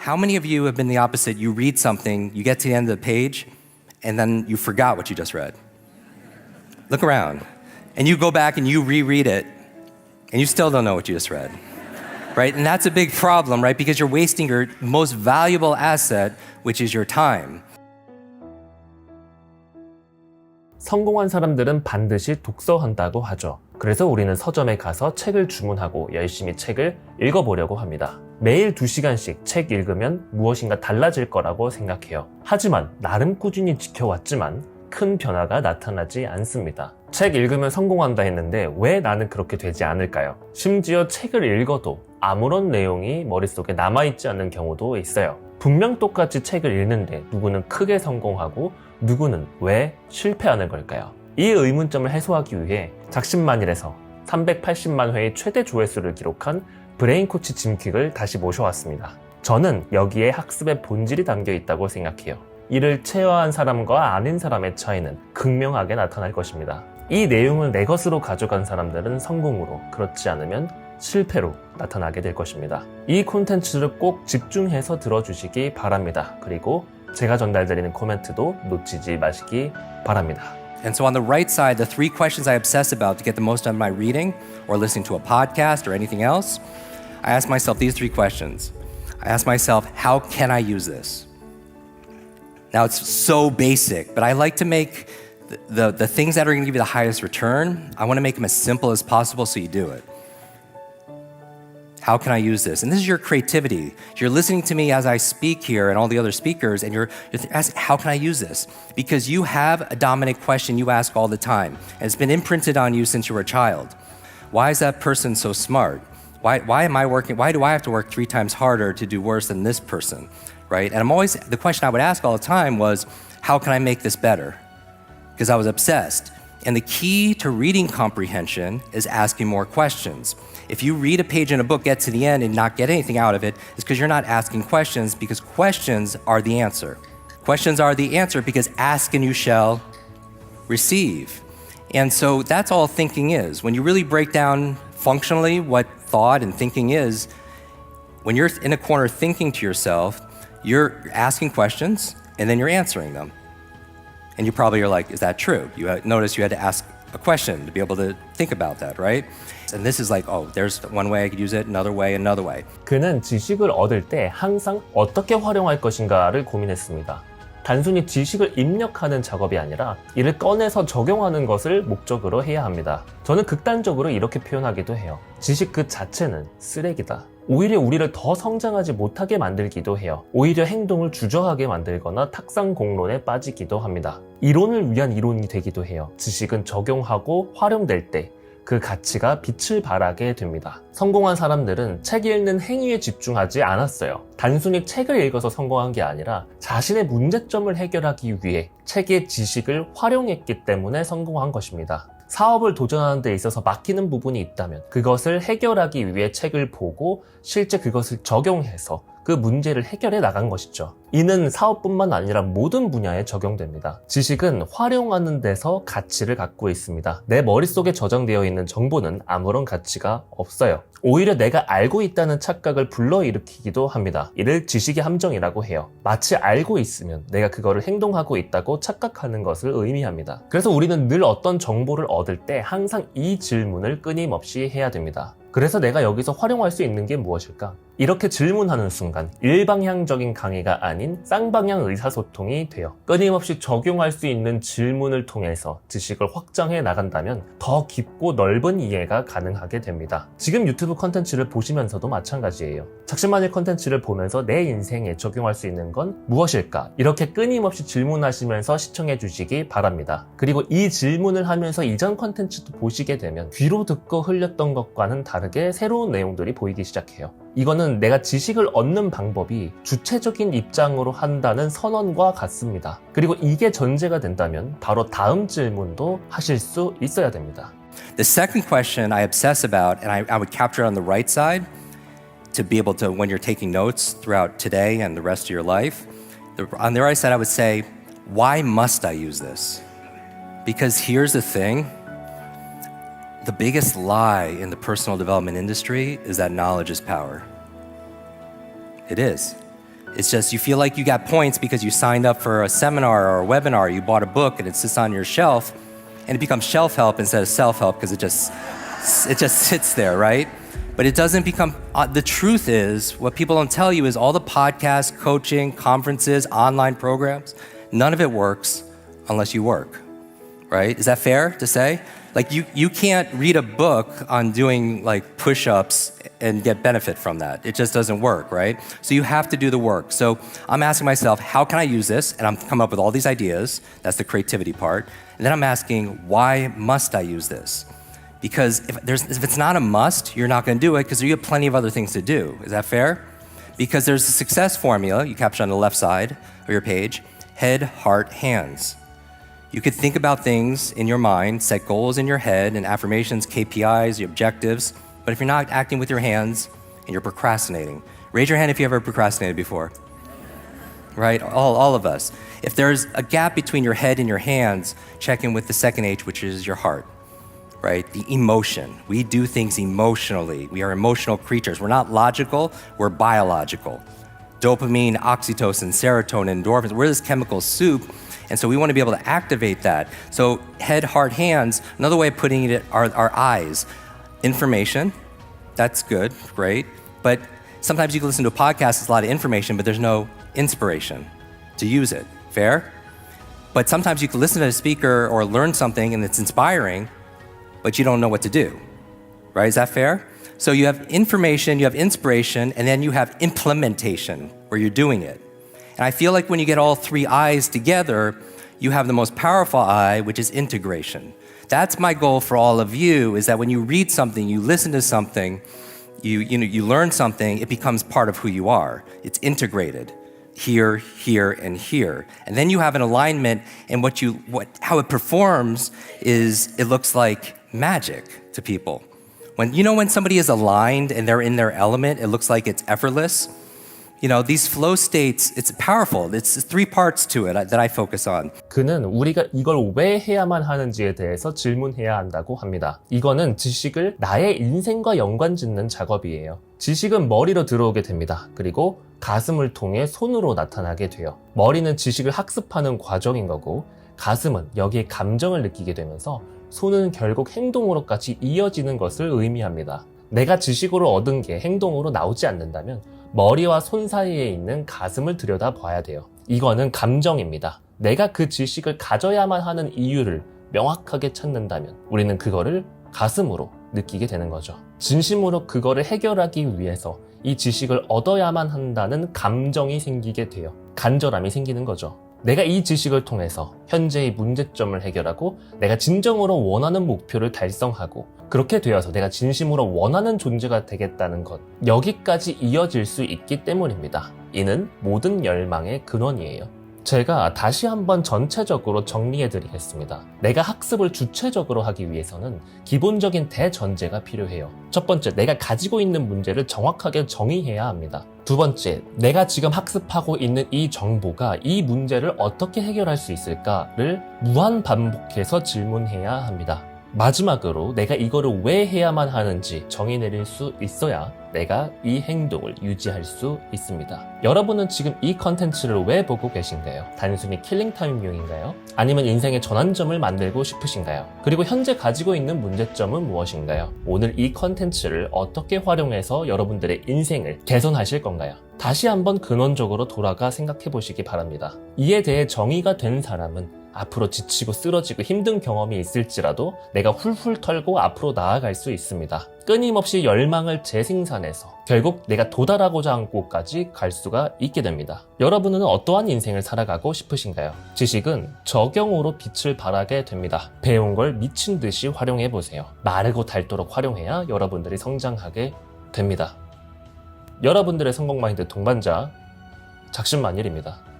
How many of you have been the opposite? You read something, you get to the end of the page, and then you forgot what you just read. Look around. And you go back and you reread it, and you still don't know what you just read. Right? And that's a big problem, right? Because you're wasting your most valuable asset, which is your time. 성공한 사람들은 반드시 독서한다고 하죠. 그래서 우리는 서점에 가서 책을 주문하고 열심히 책을 읽어보려고 합니다. 매일 2시간씩 책 읽으면 무엇인가 달라질 거라고 생각해요. 하지만 나름 꾸준히 지켜왔지만 큰 변화가 나타나지 않습니다. 책 읽으면 성공한다 했는데 왜 나는 그렇게 되지 않을까요? 심지어 책을 읽어도 아무런 내용이 머릿속에 남아있지 않는 경우도 있어요. 분명 똑같이 책을 읽는데 누구는 크게 성공하고 누구는 왜 실패하는 걸까요? 이 의문점을 해소하기 위해 작심만일에서 380만 회의 최대 조회수를 기록한 브레인 코치 짐 퀵을 다시 모셔왔습니다. 저는 여기에 학습의 본질이 담겨 있다고 생각해요. 이를 체화한 사람과 아닌 사람의 차이는 극명하게 나타날 것입니다. 이 내용을 내 것으로 가져간 사람들은 성공으로, 그렇지 않으면 실패로 나타나게 될 것입니다. 이 콘텐츠를 꼭 집중해서 들어주시기 바랍니다. 그리고 제가 전달드리는 코멘트도 놓치지 마시기 바랍니다. And so on the right side, the 3 questions I obsess about to get the most out of my reading or listening to a podcast or anything else, I ask myself these 3 questions. I ask myself, how can I use this? Now it's so basic, but I like to make the things that are going to give you the highest return, I want to make them as simple as possible so you do it. How can I use this? And this is your creativity. You're listening to me as I speak here and all the other speakers, and you're asking, how can I use this? Because you have a dominant question you ask all the time, and it's been imprinted on you since you were a child. Why is that person so smart? Why am I working? Why do I have to work 3 times harder to do worse than this person, right? And the question I would ask all the time was, how can I make this better? Because I was obsessed. And the key to reading comprehension is asking more questions. If you read a page in a book, get to the end and not get anything out of it, it's because you're not asking questions, because questions are the answer. Questions are the answer because ask and you shall receive. And so that's all thinking is. When you really break down functionally what thought and thinking is, when you're in a corner thinking to yourself, you're asking questions and then you're answering them. And you probably are like, is that true? You notice you had to ask a question to be able to think about that, right? And this is like, oh, there's one way I could use it, another way. 그는 지식을 얻을 때 항상 어떻게 활용할 것인가를 고민했습니다. 단순히 지식을 입력하는 작업이 아니라 이를 꺼내서 적용하는 것을 목적으로 해야 합니다. 저는 극단적으로 이렇게 표현하기도 해요. 지식 그 자체는 쓰레기다. 오히려 우리를 더 성장하지 못하게 만들기도 해요. 오히려 행동을 주저하게 만들거나 탁상 공론에 빠지기도 합니다. 이론을 위한 이론이 되기도 해요. 지식은 적용하고 활용될 때 그 가치가 빛을 발하게 됩니다. 성공한 사람들은 책 읽는 행위에 집중하지 않았어요. 단순히 책을 읽어서 성공한 게 아니라 자신의 문제점을 해결하기 위해 책의 지식을 활용했기 때문에 성공한 것입니다. 사업을 도전하는 데 있어서 막히는 부분이 있다면 그것을 해결하기 위해 책을 보고 실제 그것을 적용해서 그 문제를 해결해 나간 것이죠. 이는 사업뿐만 아니라 모든 분야에 적용됩니다. 지식은 활용하는 데서 가치를 갖고 있습니다. 내 머릿속에 저장되어 있는 정보는 아무런 가치가 없어요. 오히려 내가 알고 있다는 착각을 불러일으키기도 합니다. 이를 지식의 함정이라고 해요. 마치 알고 있으면 내가 그거를 행동하고 있다고 착각하는 것을 의미합니다. 그래서 우리는 늘 어떤 정보를 얻을 때 항상 이 질문을 끊임없이 해야 됩니다. 그래서 내가 여기서 활용할 수 있는 게 무엇일까? 이렇게 질문하는 순간 일방향적인 강의가 아닌 쌍방향 의사소통이 돼요. 끊임없이 적용할 수 있는 질문을 통해서 지식을 확장해 나간다면 더 깊고 넓은 이해가 가능하게 됩니다. 지금 유튜브 컨텐츠를 보시면서도 마찬가지예요. 작심만일 컨텐츠를 보면서 내 인생에 적용할 수 있는 건 무엇일까? 이렇게 끊임없이 질문하시면서 시청해 주시기 바랍니다. 그리고 이 질문을 하면서 이전 컨텐츠도 보시게 되면 귀로 듣고 흘렸던 것과는 다르게 새로운 내용들이 보이기 시작해요. 이거는 내가 지식을 얻는 방법이 주체적인 입장으로 한다는 선언과 같습니다. 그리고 이게 전제가 된다면 바로 다음 질문도 하실 수 있어야 됩니다. The second question I obsess about, and I would capture it on the right side to be able to, when you're taking notes throughout today and the rest of your life, on the right side I would say, why must I use this? Because here's the thing, the biggest lie in the personal development industry is that knowledge is power. It is. It's just you feel like you got points because you signed up for a seminar or a webinar, you bought a book and it sits on your shelf, and it becomes shelf help instead of self-help because it just sits there, right? But it doesn't become, the truth is, what people don't tell you is all the podcasts, coaching, conferences, online programs, none of it works unless you work, right? Is that fair to say? Like you can't read a book on doing like push-ups and get benefit from that. It just doesn't work, right? So you have to do the work. So I'm asking myself, how can I use this? And I'm coming up with all these ideas. That's the creativity part. And then I'm asking, why must I use this? Because if it's not a must, you're not gonna do it because you have plenty of other things to do. Is that fair? Because there's a success formula, you capture on the left side of your page, head, heart, hands. You could think about things in your mind, set goals in your head and affirmations, KPIs, your objectives, but if you're not acting with your hands and you're procrastinating, raise your hand if you ever procrastinated before. Right, all of us. If there's a gap between your head and your hands, check in with the second H, which is your heart, right? The emotion. We do things emotionally. We are emotional creatures. We're not logical, we're biological. Dopamine, oxytocin, serotonin, endorphins, we're this chemical soup. And so we want to be able to activate that. So head, heart, hands, another way of putting it are our eyes. Information, that's good, great. But sometimes you can listen to a podcast, it's a lot of information, but there's no inspiration to use it. Fair? But sometimes you can listen to a speaker or learn something and it's inspiring, but you don't know what to do. Right? Is that fair? So you have information, you have inspiration, and then you have implementation, where you're doing it. And I feel like when you get all three I's together, you have the most powerful I, which is integration. That's my goal for all of you, is that when you read something, you listen to something, you learn something, it becomes part of who you are. It's integrated. Here, here, and here. And then you have an alignment, and how it performs is it looks like magic to people. When somebody is aligned and they're in their element, it looks like it's effortless. These flow states, it's powerful. It's three parts to it that I focus on. 그는 우리가 이걸 왜 해야만 하는지에 대해서 질문해야 한다고 합니다. 이거는 지식을 나의 인생과 연관짓는 작업이에요. 지식은 머리로 들어오게 됩니다. 그리고 가슴을 통해 손으로 나타나게 돼요. 머리는 지식을 학습하는 과정인 거고, 가슴은 여기에 감정을 느끼게 되면서 손은 결국 행동으로까지 이어지는 것을 의미합니다. 내가 지식으로 얻은 게 행동으로 나오지 않는다면 머리와 손 사이에 있는 가슴을 들여다봐야 돼요. 이거는 감정입니다. 내가 그 지식을 가져야만 하는 이유를 명확하게 찾는다면 우리는 그거를 가슴으로 느끼게 되는 거죠. 진심으로 그거를 해결하기 위해서 이 지식을 얻어야만 한다는 감정이 생기게 돼요. 간절함이 생기는 거죠. 내가 이 지식을 통해서 현재의 문제점을 해결하고 내가 진정으로 원하는 목표를 달성하고 그렇게 되어서 내가 진심으로 원하는 존재가 되겠다는 것, 여기까지 이어질 수 있기 때문입니다. 이는 모든 열망의 근원이에요. 제가 다시 한번 전체적으로 정리해 드리겠습니다. 내가 학습을 주체적으로 하기 위해서는 기본적인 대전제가 필요해요. 첫 번째, 내가 가지고 있는 문제를 정확하게 정의해야 합니다. 두 번째, 내가 지금 학습하고 있는 이 정보가 이 문제를 어떻게 해결할 수 있을까를 무한 반복해서 질문해야 합니다. 마지막으로 내가 이거를 왜 해야만 하는지 정의 내릴 수 있어야 내가 이 행동을 유지할 수 있습니다. 여러분은 지금 이 컨텐츠를 왜 보고 계신가요? 단순히 킬링타임용인가요? 아니면 인생의 전환점을 만들고 싶으신가요? 그리고 현재 가지고 있는 문제점은 무엇인가요? 오늘 이 컨텐츠를 어떻게 활용해서 여러분들의 인생을 개선하실 건가요? 다시 한번 근원적으로 돌아가 생각해 보시기 바랍니다. 이에 대해 정의가 된 사람은 앞으로 지치고 쓰러지고 힘든 경험이 있을지라도 내가 훌훌 털고 앞으로 나아갈 수 있습니다. 끊임없이 열망을 재생산해서 결국 내가 도달하고자 한 곳까지 갈 수가 있게 됩니다. 여러분은 어떠한 인생을 살아가고 싶으신가요? 지식은 적용으로 빛을 발하게 됩니다. 배운 걸 미친 듯이 활용해 보세요. 마르고 닳도록 활용해야 여러분들이 성장하게 됩니다. 여러분들의 성공 마인드 동반자 작심만일입니다.